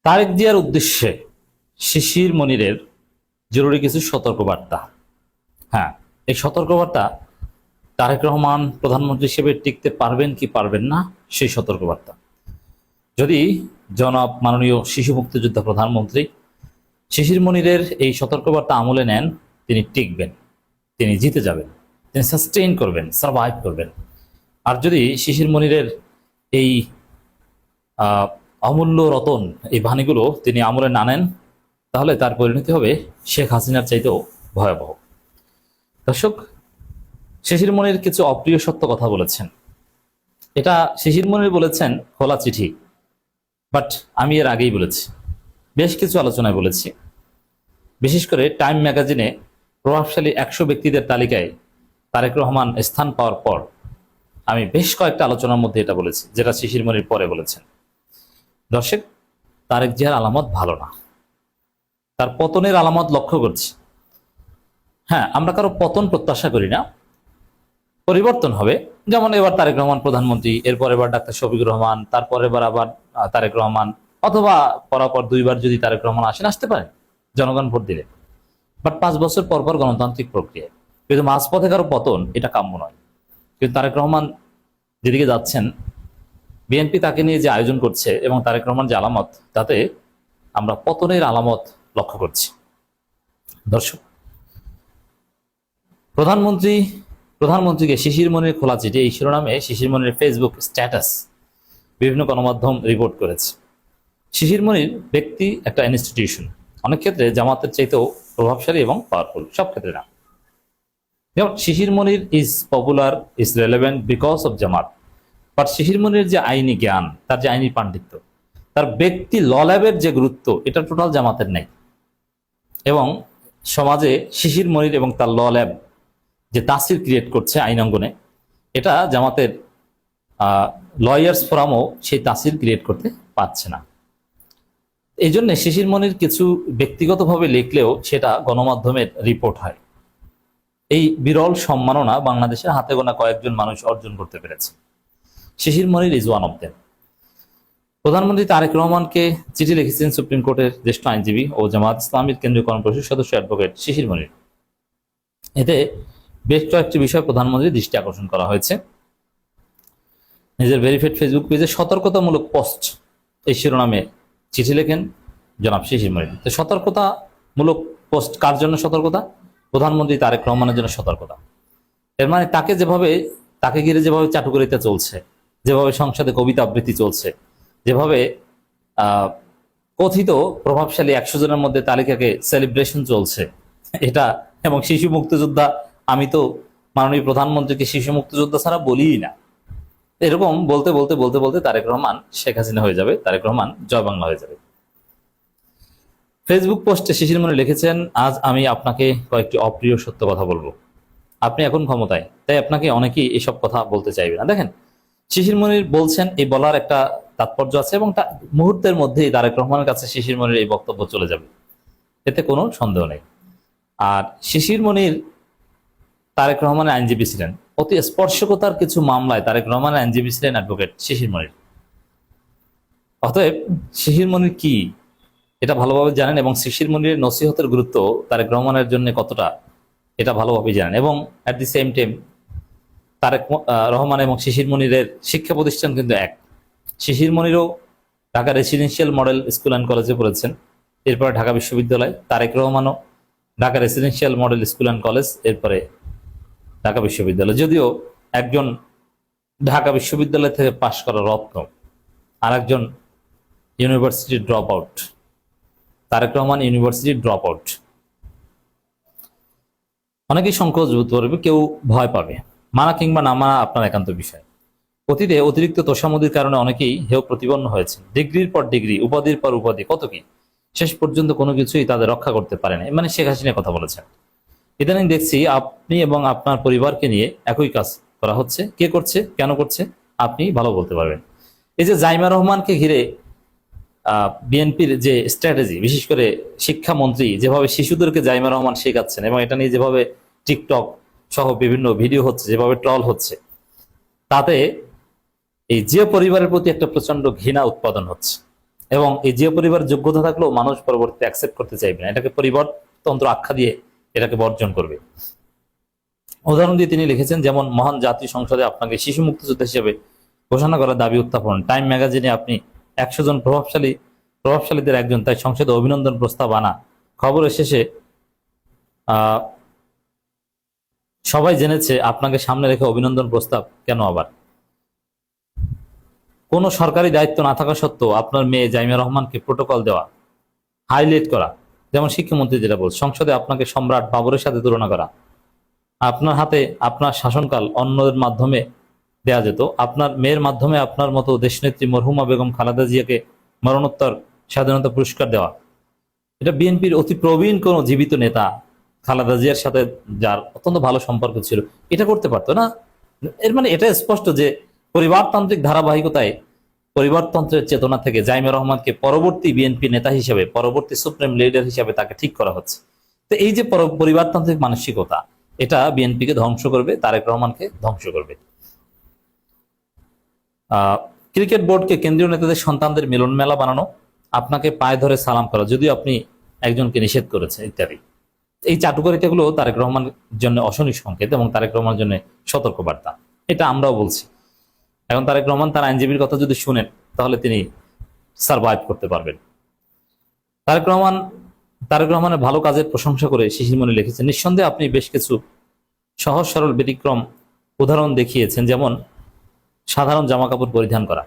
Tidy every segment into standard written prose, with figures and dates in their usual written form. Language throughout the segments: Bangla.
তারেক জিয়ার উদ্দেশ্যে শিশির মনিরের জরুরি কিছু সতর্কবার্তা। হ্যাঁ, এই সতর্কবার্তা তারেক রহমান প্রধানমন্ত্রী হিসেবে টিকতে পারবেন কি পারবেন না সেই সতর্কবার্তা। যদি জনাব মাননীয় শিশু মুক্তিযোদ্ধা প্রধানমন্ত্রী শিশির মনিরের এই সতর্কবার্তা আমলে নেন, তিনি টিকবেন, তিনি জিতে যাবেন, তিনি সাস্টেইন করবেন, সার্ভাইভ করবেন। আর যদি শিশির মনিরের এই অমূল্য রতন, এই বাণীগুলো তিনি আমলে না নেন, তাহলে তার পরিণতি হবে শেখ হাসিনার চাইতেও ভয়াবহ। দর্শক, শিশির মনির কিছু অপ্রিয় সত্য কথা বলেছেন। এটা শিশির মনির বলেছেন খোলা চিঠি, বাট আমি এর আগেই বলেছি, বেশ কিছু আলোচনায় বলেছি। বিশেষ করে টাইম ম্যাগাজিনে প্রভাবশালী 100 ব্যক্তিদের তালিকায় তারেক রহমান স্থান পাওয়ার পর আমি বেশ কয়েকটা আলোচনার মধ্যে এটা বলেছি, যেটা শিশির মনির পরে বলেছেন। দর্শক, তারেক জিয়ার আলামত ভালো না, তার পতনের আলামত লক্ষ্য করছি। হ্যাঁ, আমরা কারো পতন প্রত্যাশা করি না, পরিবর্তন হবে। যেমন এবার তারেক রহমান প্রধানমন্ত্রী, এরপর এবার ডাক্তার শফিকুর রহমান, তারপর এবার আবার তারেক রহমান, অথবা পরাপর দুইবার যদি তারেক রহমান আসতে পারেন জনগণ ভোট দিলে। বাট 5 বছর পর পর গণতান্ত্রিক প্রক্রিয়া, কিন্তু মাঝপথে কারো পতন এটা কাম্য নয়। কিন্তু তারেক রহমান যেদিকে যাচ্ছেন, বিএনপি তাকে নিয়ে যে আয়োজন করছে এবং তারেক রহমান যে আলামত, তাতে আমরা পতনের আলামত লক্ষ্য করছি। দর্শক, প্রধানমন্ত্রীকে শিশির মনির খোলা চিঠি, এই শিরোনামে শিশির মনির ফেসবুক স্ট্যাটাস বিভিন্ন গণমাধ্যম রিপোর্ট করেছে। শিশির মনির ব্যক্তি একটা ইনস্টিটিউশন, অনেক ক্ষেত্রে জামাতের চাইতেও প্রভাবশালী এবং পাওয়ারফুল, সব ক্ষেত্রে না। যেমন Shishir Monir is popular, is relevant because of Jamaat, but Shishir Monir যে আইনি জ্ঞান, তার যে আইনি পাণ্ডিত্য, তার ব্যক্তি ল ল্যাবের যে গুরুত্ব, এটা টোটাল জামাতের নেই। এবং সমাজে শিশির মনির এবং তার ল ল্যাব যে তাসির ক্রিয়েট করছে আইন অঙ্গনে, এটা জামাতের লয়ার্স ফোরামও সেই তাসির ক্রিয়েট করতে পারছে না। এই জন্য শিশির মনির কিছু ব্যক্তিগতভাবে লিখলেও সেটা গণমাধ্যমের রিপোর্ট হয়। এই বিরল সম্মাননা বাংলাদেশের হাতে গোনা কয়েকজন মানুষ অর্জন করতে পেরেছে। শিশির Monir is one of them. প্রধানমন্ত্রী তারেক রহমানকে চিঠি লিখেছেন সুপ্রিম কোর্টের জ্যেষ্ঠ আইনজীবী ও জামায়াত ইসলামীর কেন্দ্রীয় কর্মপরিষদ সদস্য অ্যাডভোকেট শিশির মনির। এতে বেশ কয়েকটি বিষয় প্রধানমন্ত্রীর দৃষ্টি আকর্ষণ করা হয়েছে। নিজের ভেরিফাইড ফেসবুক পেজে সতর্কতামূলক পোস্ট, এই শিরোনামে চিঠি লেখেন জনাব শিশির মনির। তো সতর্কতামূলক পোস্ট কার জন্য সতর্কতা? প্রধানমন্ত্রী তারেক রহমানের জন্য সতর্কতা। এর মানে তাকে ঘিরে যেভাবে চাটুকারিতা চলছে, যেভাবে সংসদে কবিতা আবৃত্তি চলছে, যেভাবে কথিত প্রভাবশালী 100 জনের মধ্যে তালিকাকে সেলিব্রেশন চলছে, এটা, এবং শিশু মুক্তিযোদ্ধা, আমি তো মাননীয় প্রধানমন্ত্রীকে শিশু মুক্তিযোদ্ধা ছাড়া বলিই না, এরকম বলতে বলতে বলতে বলতে তারেক রহমান শেখ হাসিনা হয়ে যাবে, তারেক রহমান জয় বাংলা হয়ে যাবে। ফেসবুক পোস্টে শিশির মনির লিখেছেন, আজ আমি আপনাকে কয়েকটি অপ্রিয় সত্য কথা বলবো। আপনি এখন ক্ষমতায়, তাই আপনাকে অনেকেই এসব কথা বলতে চাইবে না। দেখেন, শিশির মনির বলছেন, এই বলার একটা তাৎপর্য আছে, এবং মুহূর্তের মধ্যেই তারেক রহমানের কাছে শিশির মনির এই বক্তব্য চলে যাবে, এতে কোনো সন্দেহ নেই। আর শিশির মনির তারেক রহমানের আইনজীবী ছিলেন, অতি স্পর্শকতার কিছু মামলায় তারেক রহমানের আইনজীবী ছিলেন অ্যাডভোকেট শিশির মনির। অতএব শিশির মনির কি, এটা ভালোভাবে জানেন, এবং শিশির মনিরের নসিহতের গুরুত্ব তারেক রহমানের জন্য কতটা, এটা ভালোভাবে জানেন। এবং at the same time Tarique Rahman এবং শিশির মনিরের শিক্ষা প্রতিষ্ঠান কিন্তু এক। শিশির মনিরও Dhaka residential model school and কলেজে পড়েছেন, এরপরে ঢাকা বিশ্ববিদ্যালয়। তারেক রহমানও Dhaka residential model school and college, এরপরে ঢাকা বিশ্ববিদ্যালয়। যদিও একজন ঢাকা বিশ্ববিদ্যালয় থেকে পাশ করা রত্ন, আর একজন university drop out. Tarique Rahman university drop out. অনেকেই সংকোচ বোধ করবে, কেউ ভয় পাবে। মানা কিংবা না মানা আপনার একান্ত বিষয়। অতীতে অতিরিক্ত তোষামোদির কারণে অনেকেই হেয় প্রতিপন্ন হয়েছে। ডিগ্রির পর ডিগ্রি, উপাধির পর উপাধি, কত কি, শেষ পর্যন্ত কোনো কিছুই তাদের রক্ষা করতে পারে না। মানে শেখ হাসিনা কথা বলেছেন। ইদানিং দেখছি আপনি এবং আপনার পরিবারকে নিয়ে একই কাজ করা হচ্ছে। কে করছে, কেন করছে, আপনি ভালো বলতে পারবেন। এই যে জাইমা রহমানকে ঘিরে বিএনপির যে স্ট্র্যাটেজি, বিশেষ করে শিক্ষামন্ত্রী যেভাবে শিশুদেরকে জাইমা রহমান শেখাচ্ছেন, এবং এটা নিয়ে যেভাবে টিকটক সহ বিভিন্ন ভিডিও হচ্ছে, যেভাবে ট্রল হচ্ছে, তাতে এই যে পরিবারের প্রতি একটা প্রচন্ড ঘৃণা উৎপাদন হচ্ছে। এবং এই জিয়া পরিবার যোগ্যতা থাকলেও মানুষ পরবর্তীতে অ্যাকসেপ্ট করতে চাইবে না, এটাকে পরিবারতন্ত্র আখ্যা দিয়ে এটাকে বর্জন করবে। উদাহরণ দিয়ে তিনি লিখেছেন, যেমন মহান জাতীয় সংসদে আপনাকে শিশু মুক্তিযোদ্ধা হিসেবে ঘোষণা করার দাবি উত্থাপন, টাইম ম্যাগাজিনে আপনি 100 জন প্রভাবশালীদের একজন, তাই সংসদে অভিনন্দন প্রস্তাব আনা, খবরের শেষে সবাই জেনেছে আপনাকে সামনে রেখে অভিনন্দন প্রস্তাব কেন আবার? কোনো সরকারি দায়িত্ব না থাকা সত্ত্বেও আপনার মেয়ে জাইমা রহমানকে প্রোটোকল দেওয়া, হাইলাইট করা, যেমন শিক্ষামন্ত্রী যেটা বলছে, সংসদে আপনাকে সম্রাট বাবরের সাথে তুলনা করা, আপনার হাতে আপনার শাসনকাল অন্যদের মাধ্যমে দেয়া যেত, আপনার মেয়ের মাধ্যমে আপনার মতো দেশনেত্রী মরহুমা বেগম খালেদা জিয়াকে মরণোত্তর স্বাধীনতা পুরস্কার দেওয়া। এটা বিএনপির অতি প্রবীণ কোন জীবিত নেতা খালেদা জিয়ার সাথে যার অত্যন্ত ভালো সম্পর্ক ছিল, এটা করতে পারতো না? এর মানে এটা স্পষ্ট যে পরিবারতান্ত্রিক ধারাবাহিকতায়, পরিবারতন্ত্রের চেতনা থেকে জাইমা রহমানকে পরবর্তী বিএনপি নেতা হিসেবে, পরবর্তী সুপ্রিম লিডার হিসেবে তাকে ঠিক করা হচ্ছে। তো এই যে পরিবারতান্ত্রিক মানসিকতা, এটা বিএনপিকে ধ্বংস করবে, তারেক রহমানকে ধ্বংস করবে। ক্রিকেট বোর্ডকে কেন্দ্রীয় নেতাদের সন্তানদের মিলন মেলা বানানো, আপনাকে পায়ে ধরে সালাম করা যদিও আপনি একজনকে নিষেধ করেছেন, ইত্যাদি। এই চাটুকারিতাগুলো তারেক রহমানের জন্য অশনি সংকেত এবং তারেক রহমানের জন্য সতর্ক বার্তা, এটা আমরাও বলছি। এখন তারেক রহমান তার আইনজীবীর কথা যদি শুনেন তাহলে তিনি সারভাইভ করতে পারবেন। তারেক রহমানের ভালো কাজের প্রশংসা করে শিশির মনি লিখেছেন, নিঃসন্দেহে আপনি বেশ কিছু সহজ সরল ব্যতিক্রম উদাহরণ দেখিয়েছেন, যেমন সাধারণ জামা কাপড় পরিধান করা।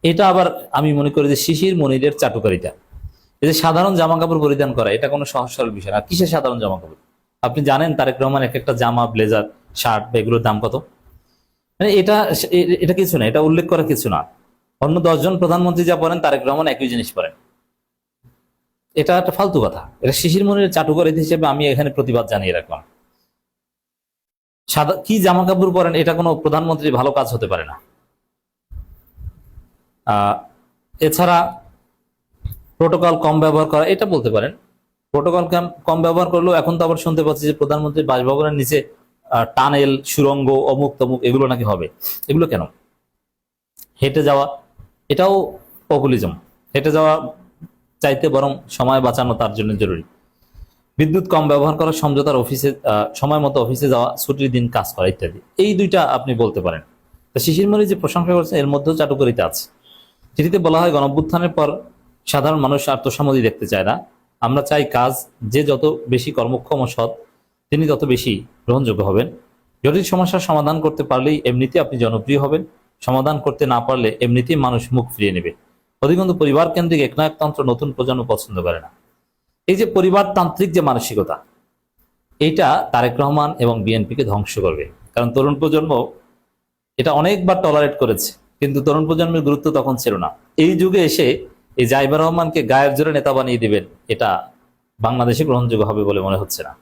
এটা আবার আমি মনে করি যে শিশির মনিরের চাটুকারিতা। এই যে সাধারণ জামা কাপড় পরিধান করা, এটা কোনো সহজ সরল বিষয় না। কিসের সাধারণ জামা কাপড়? আপনি জানেন তারেক রহমান এক একটা জামা, ব্লেজার, শার্ট বা এগুলোর দাম কত? মানে এটা কিছু না, এটা উল্লেখ করা কিছু না। অন্য 10 জন প্রধানমন্ত্রী যা পড়েন তারেক রহমান একই জিনিস পড়েন। এটা একটা ফালতু কথা। এটা শিশির মনিরের চাটুকারিতা হিসেবে আমি এখানে প্রতিবাদ জানিয়ে রাখলাম। সাদা কি জামা কাপড় পরেন, এটা কোনো প্রধানমন্ত্রী ভালো কাজ হতে পারে না। এছাড়া প্রোটোকল কম ব্যবহার করা, এটা বলতে পারেন। প্রোটোকল কম ব্যবহার করলেও এখন তো আবার শুনতে পাচ্ছি যে প্রধানমন্ত্রীর বাসভবনের নিচে টানেল, সুড়ঙ্গ, অমুক তমুক এগুলো নাকি হবে। এগুলো কেন? হেঁটে যাওয়া, এটাও পপুলিজম। হেঁটে যাওয়া চাইতে বরং সময় বাঁচানো তার জন্য জরুরি। বিদ্যুৎ কম ব্যবহার করা, সমঝোতার অফিসে সময় মতো অফিসে যাওয়া, ছুটির দিন কাজ করা, ইত্যাদি। এই দুইটা আপনি বলতে পারেন। তো শিশির মনি যে প্রশংসা করছেন এর মধ্যেও চাটুকারিতা আছে। চিঠিতে বলা হয়, গণঅভ্যুত্থানের পর সাধারণ মানুষ আত্মসম্মতি দেখতে চায় না। আমরা চাই কাজ, যে যত বেশি কর্মক্ষম ও সৎ তিনি তত বেশি গ্রহণযোগ্য হবেন। জটিল সমস্যার সমাধান করতে পারলেই এমনিতে আপনি জনপ্রিয় হবেন, সমাধান করতে না পারলে এমনিতেই মানুষ মুখ ফিরিয়ে নেবে। অধিকন্তু পরিবার কেন্দ্রিক একনায়কতন্ত্র নতুন প্রজন্ম পছন্দ করে না। এই যে পরিবারতান্ত্রিক যে মানসিকতা, এইটা তারেক রহমান এবং বিএনপিকে ধ্বংস করবে। কারণ তরুণ প্রজন্ম এটা অনেকবার টলারেট করেছে, কিন্তু তরুণ প্রজন্মের গুরুত্ব তখন ছিল না। এই যুগে এসে এই জাইমা রহমানকে গায়ের জোরে নেতা বানিয়ে দিবেন, এটা বাংলাদেশে গ্রহণযোগ্য হবে বলে মনে হচ্ছে না।